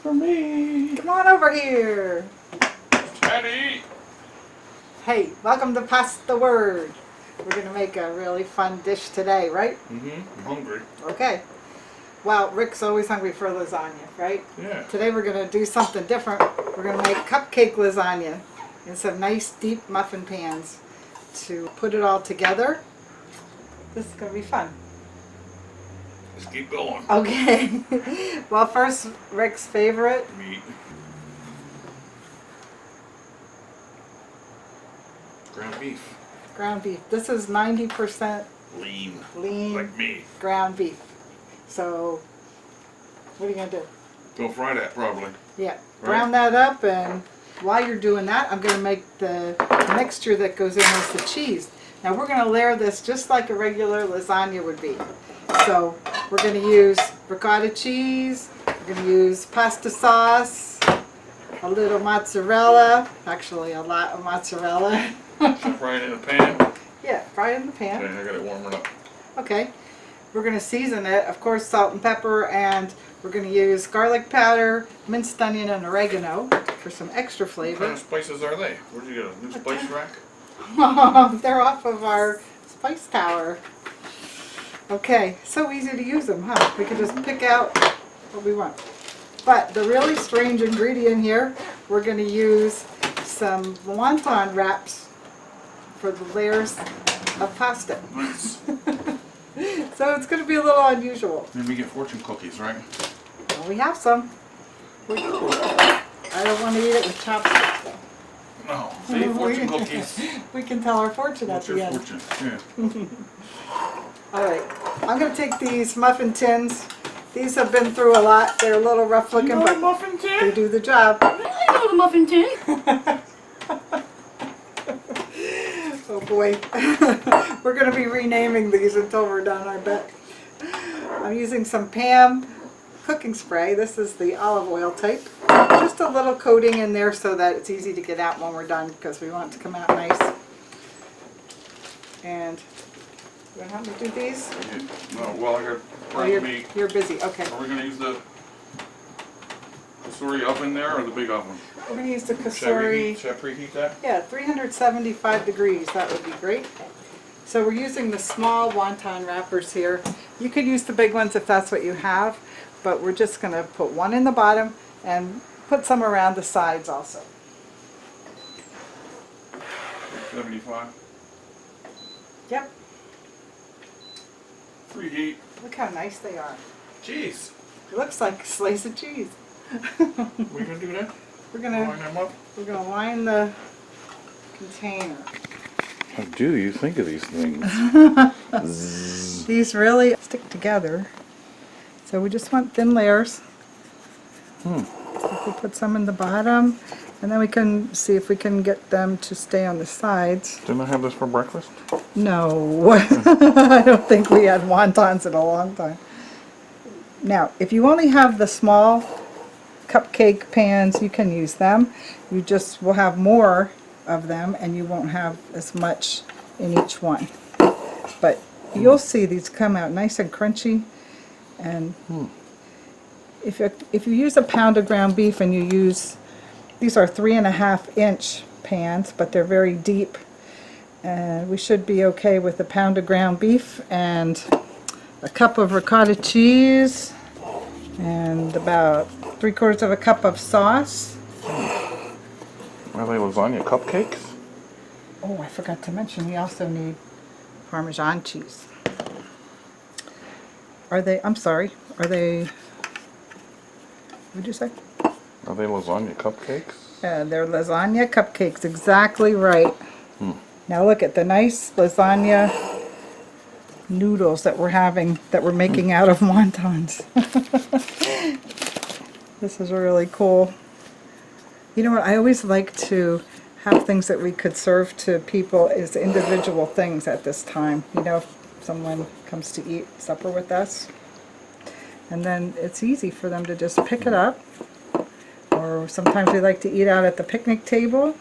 for me. Come on over here. Teddy. Hey, welcome to Pass the Word. We're going to make a really fun dish today, right? I'm hungry. Okay. Well, Rick's always hungry for lasagna, right? Yeah. Today we're going to do something different. We're going to make cupcake lasagna in some nice deep muffin pans to put it all together. This is going to be fun. Let's keep going. Okay. Well, first, Rick's favorite. Meat. Ground beef. Ground beef. This is 90% Lean. Like me. ground beef. So, what are you going to do? Don't fry that probably. Yeah, Right. brown that up, and while you're doing that, I'm going to make the mixture that goes in with the cheese. Now we're going to layer this just like a regular lasagna would be. So we're going to use ricotta cheese, we're going to use pasta sauce, a little mozzarella, actually a lot of mozzarella. Fry it in a pan. Yeah, fry it in the pan. Okay, I got it warming up. Okay, we're going to season it, of course, salt and pepper, and we're going to use garlic powder, minced onion, and oregano for some extra What kind flavor. of spices are they? Where'd you get a new spice rack? They're off of our spice tower. Okay, so easy to use them, huh? We can just pick out what we want. But the really strange ingredient here, we're going to use some wonton wraps for the layers of pasta. Nice. So it's going to be a little unusual. Then we get fortune cookies, right? Well, we have some. I don't want to eat it with chopsticks, though. No. See, fortune cookies. We can tell our fortune What's at the your end. fortune? Yeah. Alright, I'm going to take these muffin tins. These have been through a lot. They're a little rough looking, You know a but muffin they tin? do the job. I know the muffin tin. Oh boy. We're going to be renaming these until we're done, I bet. I'm using some Pam cooking spray. This is the olive oil type. Just a little coating in there so that it's easy to get out when we're done because we want it to come out nice. And you want to help me do these? No, well, I got Oh, fried meat. you're busy. Okay. Are we going to use the kasuri oven there or the big oven? We're going to use the Should I kasuri. preheat that? Yeah, 375 degrees. That would be great. So we're using the small wonton wrappers here. You could use the big ones if that's what you have, but we're just going to put one in the bottom and put some around the sides also. 75. Yep. Preheat. Look how nice they are. Cheese. It looks like a slice of cheese. We gonna do that? We're Line gonna them up? line the container. How do you think of these things? These really stick together. So we just want thin layers. We'll put some in the bottom, and then we can see if we can get them to stay on the sides. Didn't I have this for breakfast? No, I don't think we had wontons in a long time. Now, if you only have the small cupcake pans, you can use them. You just will have more of them, and you won't have as much in each one. But you'll see these come out nice and crunchy. And if you use a pound of ground beef and you use, these are 3.5-inch pans, but they're very deep. And we should be okay with a pound of ground beef and a cup of ricotta cheese and about 3/4 of a cup of sauce. Are they lasagna cupcakes? Oh, I forgot to mention we also need Parmesan cheese. Are they, I'm sorry, are they, what did you say? Are they lasagna cupcakes? They're lasagna cupcakes, exactly right. Now look at the nice lasagna noodles that we're making out of wontons. This is really cool. You know what, I always like to have things that we could serve to people as individual things at this time. You know, if someone comes to eat supper with us. And then it's easy for them to just pick it up. Or sometimes we like to eat out at the picnic table.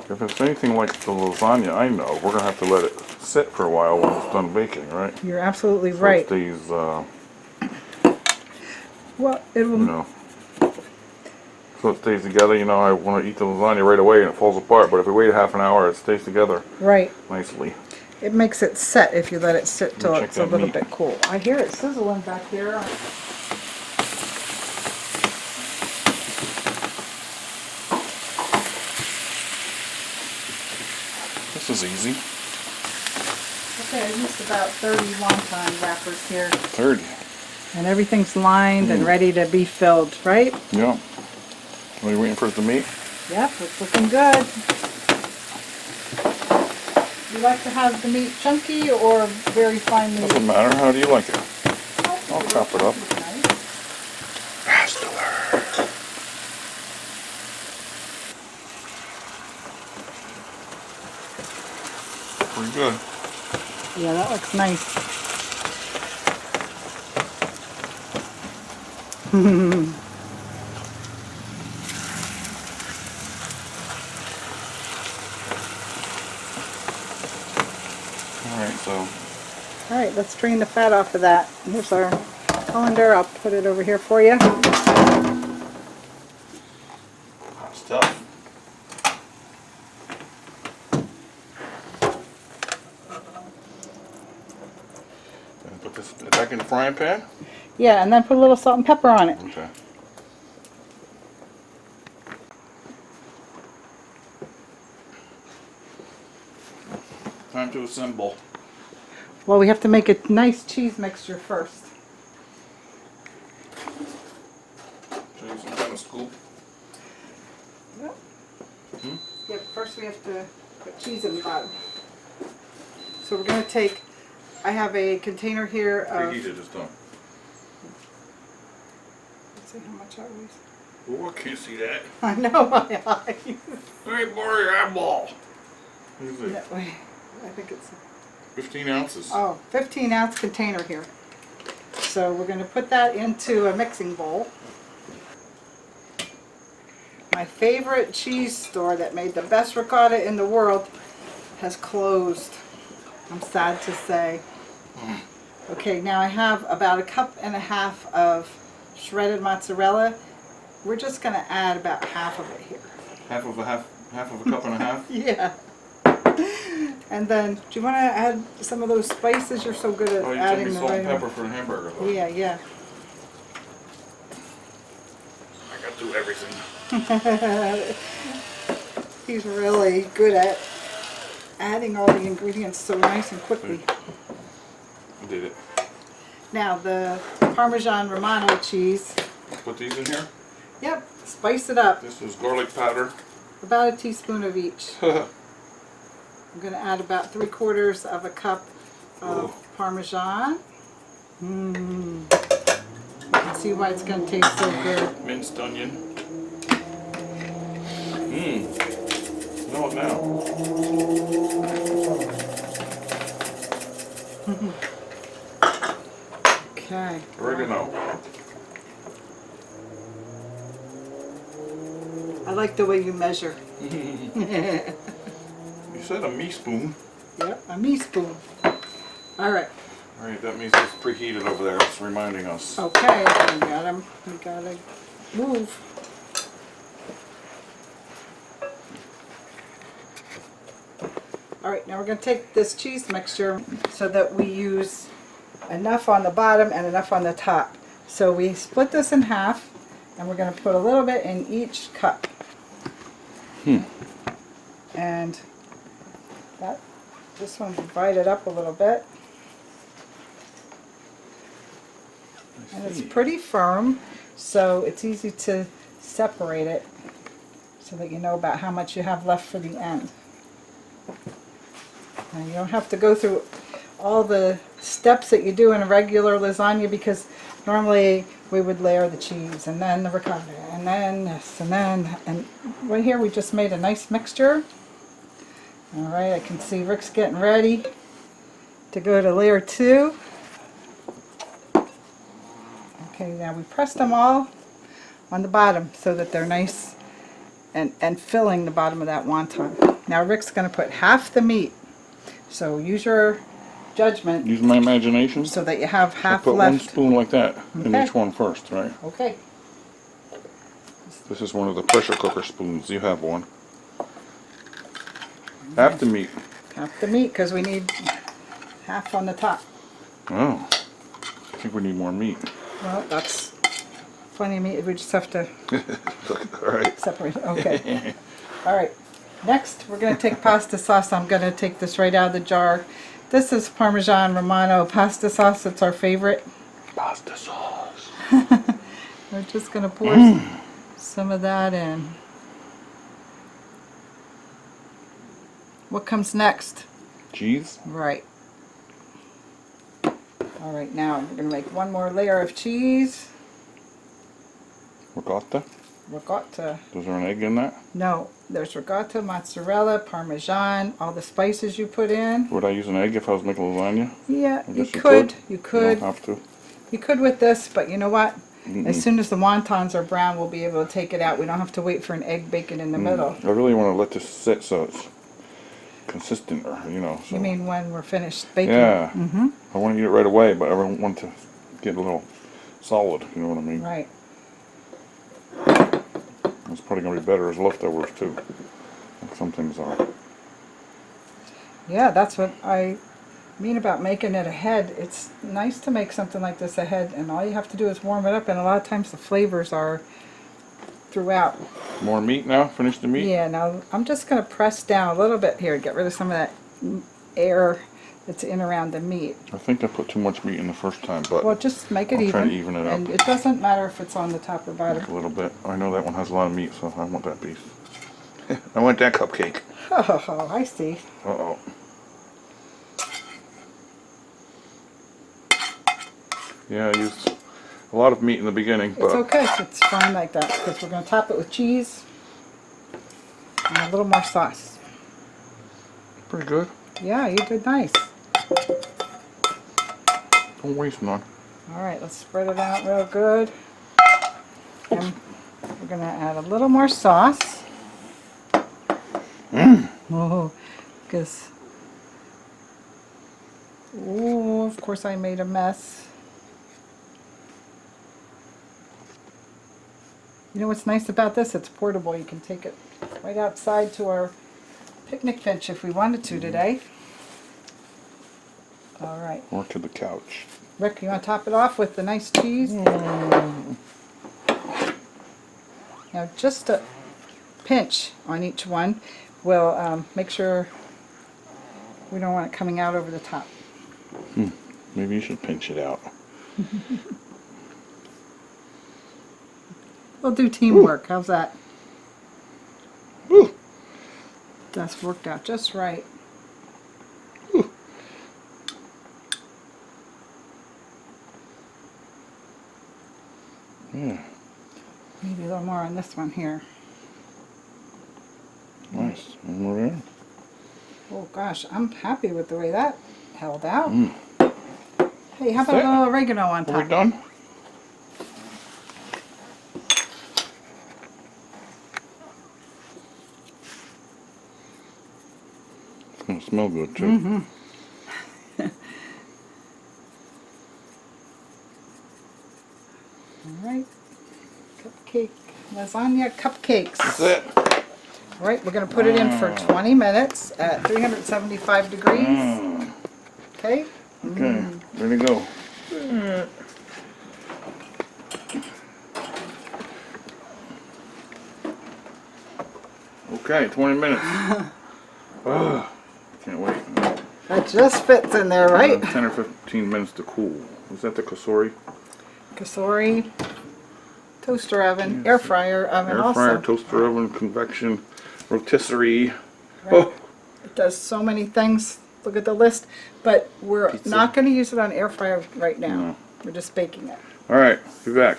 If it's anything like the lasagna I know, we're going to have to let it sit for a while when it's done baking, right? You're absolutely So right. it stays, Well, it will. You know. So it stays together. You know, I want to eat the lasagna right away and it falls apart. But if we wait a half an hour, it stays together Right. nicely. It makes it set if you let it sit till Check it's a that little meat. bit cool. I hear it sizzling back here. This is easy. Okay, I used about 30 wonton wrappers here. 30. And everything's lined and ready to be filled, right? Yeah. Are you waiting for it to meet? Yep, it's looking good. You like to have the meat chunky or very fine meat? Doesn't matter. How do you like it? I'll chop it up. Nice. Pretty good. Yeah, that looks nice. Alright, so All right, let's drain the fat off of that. Here's our colander. I'll put it over here for you. that's tough. And put this back in the frying pan? Yeah, and then put a little salt and pepper on it. Okay. Time to assemble. Well, we have to make a nice cheese mixture first. Show you some kind of scoop. Yep. Yep, first we have to put cheese in the bottom. So we're going to take, I have a container here of, Preheated this time. let's see how much I use. Oh, I can't see that. I know my eyes. Hey, borrow your eyeball. What is it? No, wait, I think it's, 15 ounces. oh, 15-ounce container here. So we're going to put that into a mixing bowl. My favorite cheese store that made the best ricotta in the world has closed. I'm sad to say. Okay, now I have about 1.5 cups of shredded mozzarella. We're just going to add about half of it here. Half of a cup and a half. Yeah. And then, do you want to add some of those spices? You're so good at Oh, you told adding me the salt and right pepper for the hamburger. Though. Yeah, yeah. I got to do everything. He's really good at adding all the ingredients so nice and quickly. I did it. Now the Parmesan Romano cheese. Put these in here. Yep, spice it up. This is garlic powder. About a teaspoon of each. I'm going to add about 3/4 of a cup of Parmesan. You can see why it's going to taste so good. Minced onion. Smell it now. Okay. Oregano. I like the way you measure. You said a me-spoon. Yep, a teaspoon. All right. Alright, that means it's preheated over there. It's reminding us. Okay, we got him. We gotta move. All right, now we're going to take this cheese mixture so that we use enough on the bottom and enough on the top. So we split this in half, and we're going to put a little bit in each cup. And this one divide it up a little bit. And it's pretty firm, so it's easy to separate it so that you know about how much you have left for the end. Now you don't have to go through all the steps that you do in a regular lasagna, because normally we would layer the cheese and then the ricotta and then this and right here we just made a nice mixture. Alright, I can see Rick's getting ready to go to layer 2. Okay, now we press them all on the bottom so that they're nice and filling the bottom of that wonton. Now Rick's going to put half the meat. So use your judgment Use my imagination. so that you have I half put one left. spoon like that in Okay. each one first, right? Okay. This is one of the pressure cooker spoons. You have one. Half the meat. Half the meat because we need half on the top. Oh. I think we need more meat. Well, that's plenty of meat. We just have to Alright. separate it. Okay. All right. Next, we're going to take pasta sauce. I'm going to take this right out of the jar. This is Parmesan Romano pasta sauce. It's our favorite. Pasta sauce. We're just going to pour some of that in. What comes next? Cheese. Right. All right, now we're going to make one more layer of cheese. Ricotta. Ricotta. Is there an egg in that? No, there's ricotta, mozzarella, parmesan, all the spices you put in. Would I use an egg if I was making lasagna? Yeah, I you guess could. You You could. don't have to. You could with this, but you know what? As soon as the wontons are brown, we'll be able to take it out. We don't have to wait for an egg bacon in the middle. I really want to let this sit so it's consistent, or you know. So. You mean when we're finished baking? Yeah. Mm-hmm. I want to eat it right away, but I don't want to get a little solid. You know what I mean? Right. It's probably going to be better as leftovers too. Like some things are. Yeah, that's what I mean about making it ahead. It's nice to make something like this ahead, and all you have to do is warm it up, and a lot of times the flavors are throughout. More meat now? Finish the meat? Yeah, now I'm just going to press down a little bit here, get rid of some of that air that's in around the meat. I think I put too much meat in the first time, but Well, just make it I'm even. trying to even it up. And it doesn't matter if it's on the top or bottom. a little bit. I know that one has a lot of meat, so I want that piece. I want that cupcake. Oh, I see. Uh-oh. Yeah, I used a lot of meat in the beginning, It's but okay. It's fine like that because we're going to top it with cheese and a little more sauce. pretty good. Yeah, you did nice. Don't waste none. All right, let's spread it out real good. And we're going to add a little more sauce. Oh, because, oh, of course I made a mess. You know what's nice about this? It's portable. You can take it right outside to our picnic bench if we wanted to today. All right. Or to the couch. Rick, you want to top it off with the nice cheese? Now just a pinch on each one will make sure we don't want it coming out over the top. Maybe you should pinch it out. We'll do teamwork. How's that? Woo. That's worked out just right. Yeah, Maybe a little more on this one here. nice. One more there. Oh gosh, I'm happy with the way that held out. Mm. Hey, how Is about a that- little oregano on Are we top? done? It's gonna smell good too. All right. Cupcake, lasagna cupcakes. That's it. All right, we're going to put it in for 20 minutes at 375 degrees. Okay? Okay, ready to go. Okay, 20 minutes. Can't wait. That just fits in there, right? 10 or 15 minutes to cool. Is that the kasori? Kasori, toaster oven, air fryer oven Air also. fryer, toaster oven, convection, rotisserie. Right. Oh, It does so many things. Look at the list. But we're Pizza. not going to use it on air fryer right now. No. We're just baking it. all right, be back.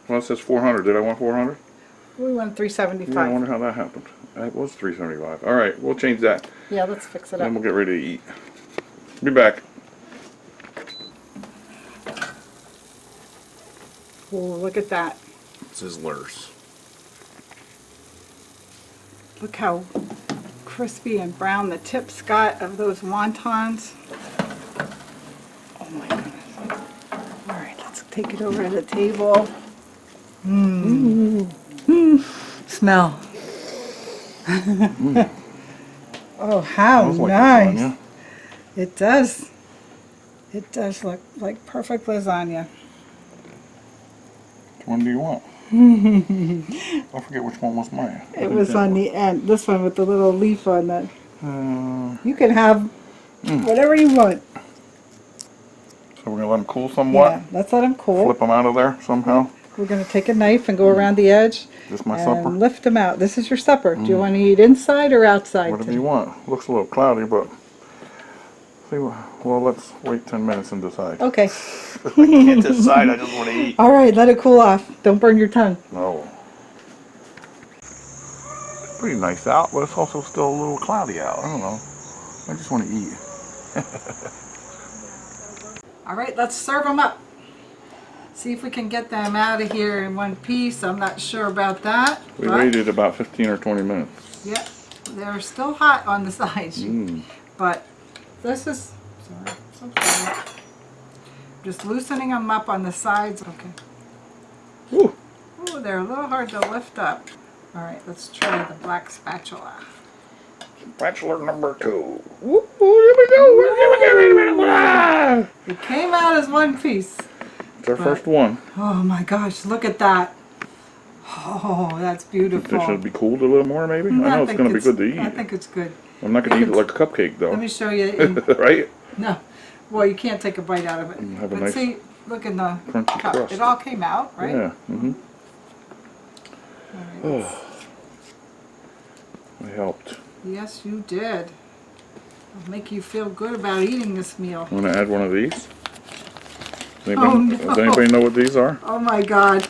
Well, it says 400. Did I want 400? We want Yeah, I 375. wonder how that happened. It was 375. All right, we'll change that. Yeah, let's fix it Then up. we'll get ready to eat. Be back. Oh, look at that. Sizzlers. Look how crispy and brown the tips got of those wontons. Oh my goodness. All right, let's take it over to the table. Smell. Oh, how Smells like nice. lasagna. It does. It does look like perfect lasagna. Which one do you want? I forget which one was mine. It was on the end. This one with the little leaf on that. Uh, You can have whatever you want. so we're gonna let them cool somewhat. Yeah, let's let them cool. Flip them out of there somehow. We're going to take a knife and go around the edge This my and supper. lift them out. This is your supper. Do you want to eat inside or outside? Whatever you want. Looks a little cloudy, but see. Well, let's wait 10 minutes and decide. Okay. I can't decide. I just want to eat. All right, let it cool off. Don't burn your tongue. No. It's pretty nice out, but it's also still a little cloudy out. I don't know. I just want to eat. All right, let's serve them up. See if we can get them out of here in one piece. I'm not sure about that. We but waited about 15 or 20 minutes. Yep, they're still hot on the sides. But this is, sorry, so sorry. Just loosening them up on the sides. Okay. Ooh. Ooh, they're a little hard to lift up. All right, let's try the black spatula. Bachelor number 2. Whoop, here we go. It came out as one piece. It's our first one. Oh my gosh, look at that. Oh, that's beautiful. They should be cooled a little more, maybe? I know it's going to be good to eat. I think it's good. I'm not going to eat it like a cupcake, though. Let me show you. In, Right? no, well, you can't take a bite out of it. Have a But nice see, look in the crunchy cup. crust. It all came out, right? Yeah. Mm-hmm. All right. Oh. I helped. Yes, you did. It'll make you feel good about eating this meal. Want to add one of these? Oh, no. Does anybody know what these are? Oh my God.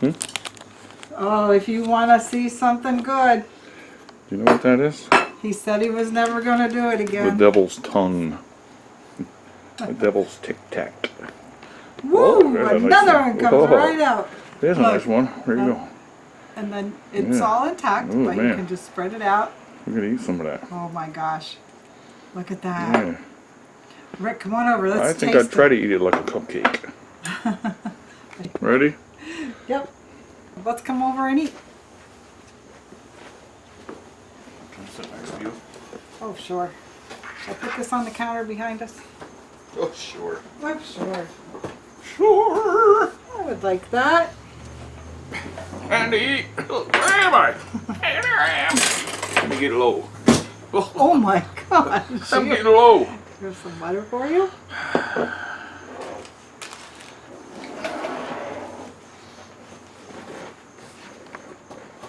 Hmm? Oh, if you want to see something good. Do you know what that is? He said he was never going to do it The again. devil's tongue. The devil's tic tac. Woo! Oh, there's a nice Another one. one comes Oh. right out. There's a Look. nice one. There you go. And then it's Yeah. all intact, Oh, but you man. can just spread it out. We're going to eat some of that. Oh my gosh. Look at that. Yeah. Rick, come on over. Let's I think taste I'd try to eat it like a cupcake. Ready? Yep. Let's come over and eat. Can I sit next to you? Oh, sure. I'll put this on the counter behind us. Oh, sure. Oh, sure. Sure. I would like that. And to eat. Where am I? There I am. Let me get low. Oh my gosh. I'm getting low. Here's some butter for you.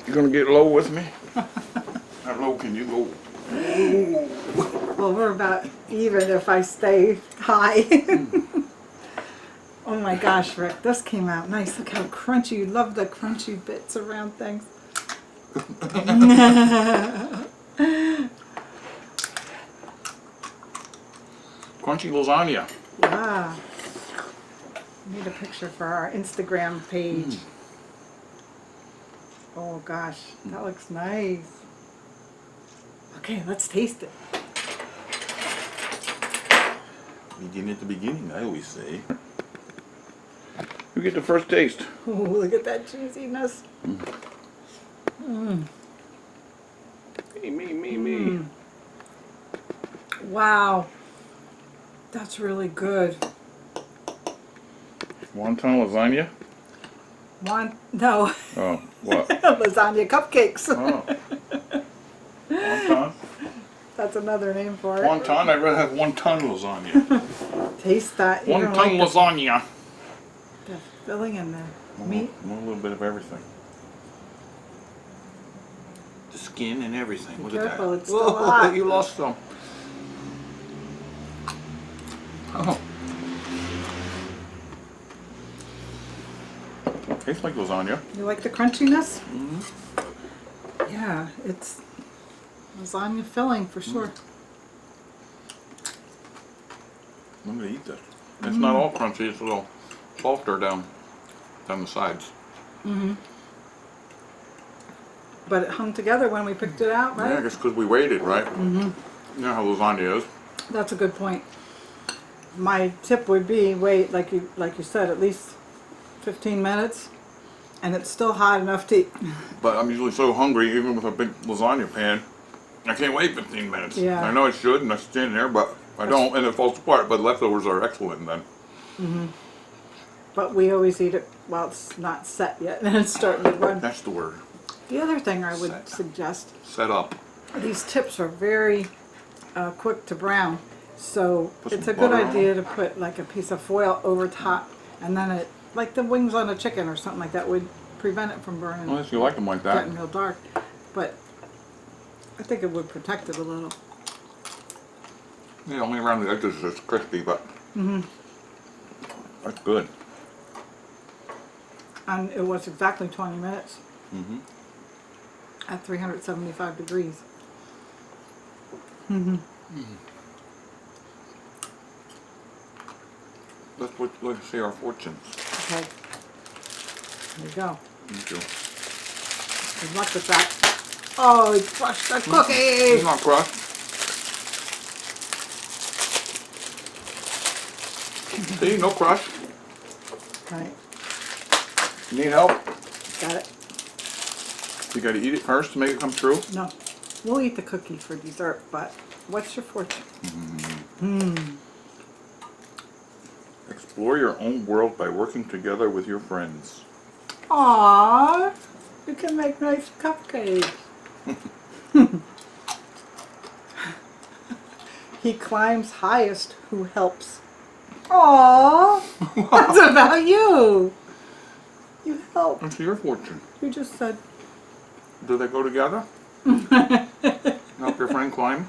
You gonna get low with me? How low can you go? Well, we're about even if I stay high. Oh my gosh, Rick, this came out nice. Look how crunchy. You love the crunchy bits around things. Crunchy lasagna. Yeah. Need a picture for our Instagram page. Oh gosh, that looks nice. Okay, let's taste it. Begin at the beginning, I always say. You get the first taste. Oh, look at that juiciness. Me. Wow. That's really good. Wonton lasagna? No, Oh, what? lasagna cupcakes. Oh. Wonton? That's another name for it. Wonton? I'd rather have wonton lasagna. Taste that. You're gonna Wonton like lasagna. the filling and the meat. I want a little bit of everything. The skin and everything. Be Look careful, at that. it's still hot. You lost some. Oh. Tastes like lasagna. You like the crunchiness? Yeah, it's lasagna filling for sure. I'm gonna eat this. It's not all crunchy. It's a little softer down the sides. But it hung together when we picked it out, Yeah, I right? guess because we waited, right? You know how lasagna is. That's a good point. my tip would be wait, like you said, at least 15 minutes, and it's still hot enough to eat. But I'm usually so hungry, even with a big lasagna pan, I can't wait 15 minutes. Yeah. I know I should, and I stand there, but I don't, and it falls apart. But leftovers are excellent then. But we always eat it while it's not set yet, and it's starting to run. That's the word. The other thing I would Set. suggest, Set up. these tips are very quick to brown, so Put it's some a good butter on idea to put like a piece of foil over top, and then it, like the wings on a chicken or something like that, would prevent it from burning, Unless you like them like that. getting real dark. But I think it would protect it a little. Yeah, only around the edges it's crispy, but that's good. And it was exactly 20 minutes Mm-hmm. at 375 degrees. Let's see our fortunes. Okay. There you go. Thank you. Good luck with that. Oh, he crushed the cookie! It's not crushed. See, no crush. Right, You need help? got it. You gotta eat it first to make it come true. No, we'll eat the cookie for dessert, but what's your fortune? Explore your own world by working together with your friends. Aww, you can make nice cupcakes. He climbs highest who helps. Aww, that's about you. You help. That's your fortune. You just said, Do they go together? Help your friend climb?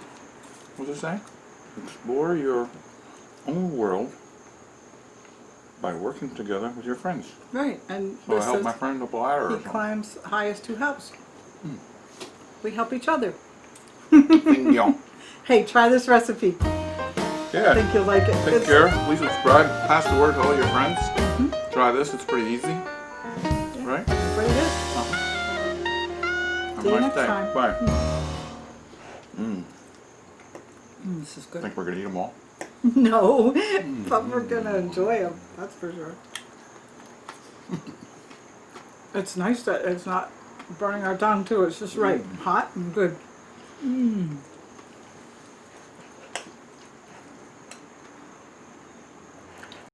What does it say? Explore your own world by working together with your friends. right, and So I this help says my friend up a ladder or he something. climbs highest who helps. We help each other. Ding dong. Hey, try this recipe. I Yeah. think you'll like it. Take It's- care. Please subscribe. Pass the word to all your friends. Try this. It's pretty easy. Right? What it is. Have See a you nice next day. time. Bye. This is I good. think we're gonna eat them all. No, but we're gonna enjoy them. That's for sure. It's nice that it's not burning our tongue too. It's just right, hot and good.